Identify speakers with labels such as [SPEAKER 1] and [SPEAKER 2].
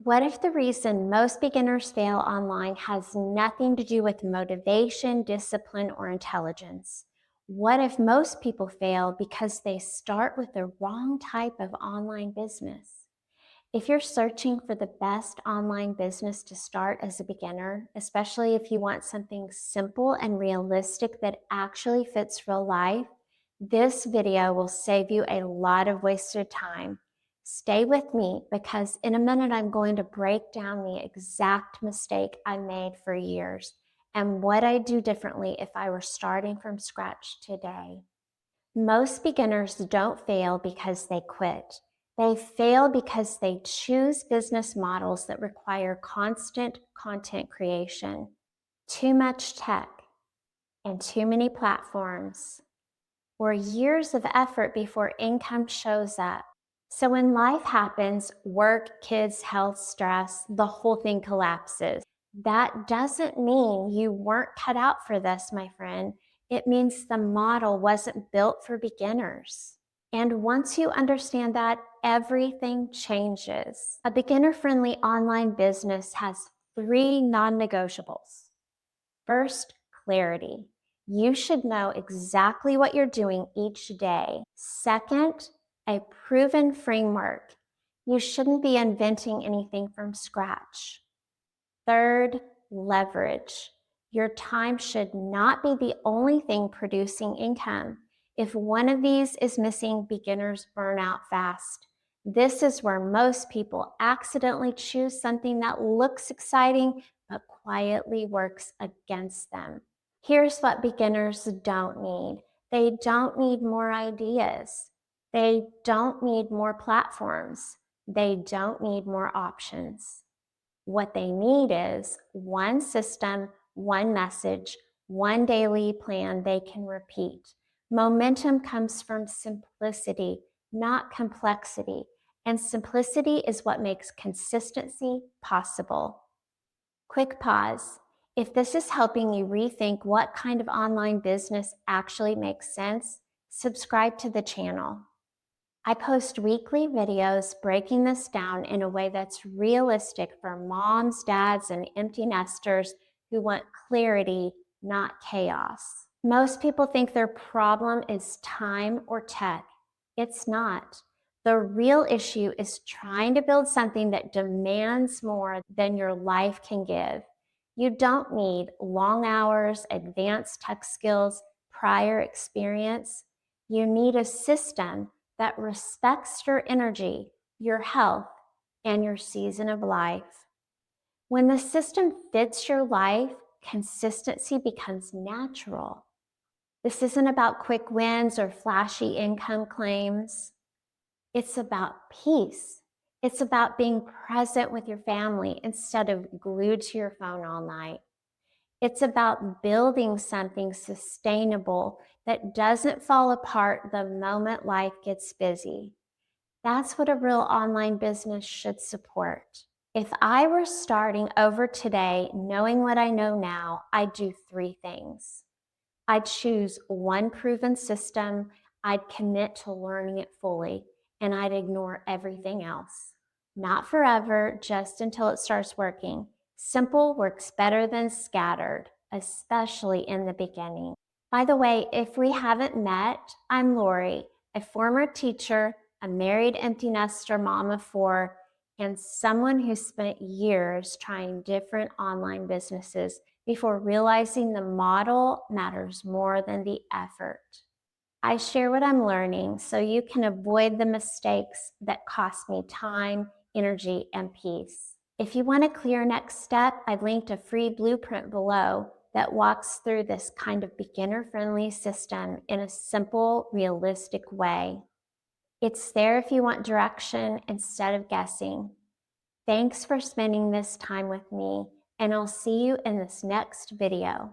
[SPEAKER 1] What if the reason most beginners fail online has nothing to do with motivation, discipline, or intelligence? What if most people fail because they start with the wrong type of online business? If you're searching for the best online business to start as a beginner, especially if you want something simple and realistic that actually fits real life, this video will save you a lot of wasted time. Stay with me because in a minute I'm going to break down the exact mistake I made for years and what I'd do differently if I were starting from scratch today. Most beginners don't fail because they quit. They fail because they choose business models that require constant content creation, too much tech, and too many platforms, or years of effort before income shows up. So when life happens, work, kids, health, stress, the whole thing collapses. That doesn't mean you weren't cut out for this, my friend. It means the model wasn't built for beginners. And once you understand that, everything changes. A beginner-friendly online business has 3 non-negotiables. First, clarity. You should know exactly what you're doing each day. Second, a proven framework. You shouldn't be inventing anything from scratch. Third, leverage. Your time should not be the only thing producing income. If one of these is missing, beginners burn out fast. This is where most people accidentally choose something that looks exciting but quietly works against them. Here's what beginners don't need. They don't need more ideas. They don't need more platforms. They don't need more options. What they need is one system, one message, one daily plan they can repeat. Momentum comes from simplicity, not complexity. And simplicity is what makes consistency possible. Quick pause. If this is helping you rethink what kind of online business actually makes sense, subscribe to the channel. I post weekly videos breaking this down in a way that's realistic for moms, dads, and empty nesters who want clarity, not chaos. Most people think their problem is time or tech. It's not. The real issue is trying to build something that demands more than your life can give. You don't need long hours, advanced tech skills, prior experience. You need a system that respects your energy, your health, and your season of life. When the system fits your life, consistency becomes natural. This isn't about quick wins or flashy income claims. It's about peace. It's about being present with your family instead of glued to your phone all night. It's about building something sustainable that doesn't fall apart the moment life gets busy. That's what a real online business should support. If I were starting over today, knowing what I know now, I'd do 3 things. I'd choose one proven system, I'd commit to learning it fully, and I'd ignore everything else. Not forever, just until it starts working. Simple works better than scattered, especially in the beginning. By the way, if we haven't met, I'm Lori, a former teacher, a married empty nester mom of 4, and someone who spent years trying different online businesses before realizing the model matters more than the effort. I share what I'm learning so you can avoid the mistakes that cost me time, energy, and peace. If you want a clear next step, I've linked a free blueprint below that walks through this kind of beginner-friendly system in a simple, realistic way. It's there if you want direction instead of guessing. Thanks for spending this time with me, and I'll see you in this next video.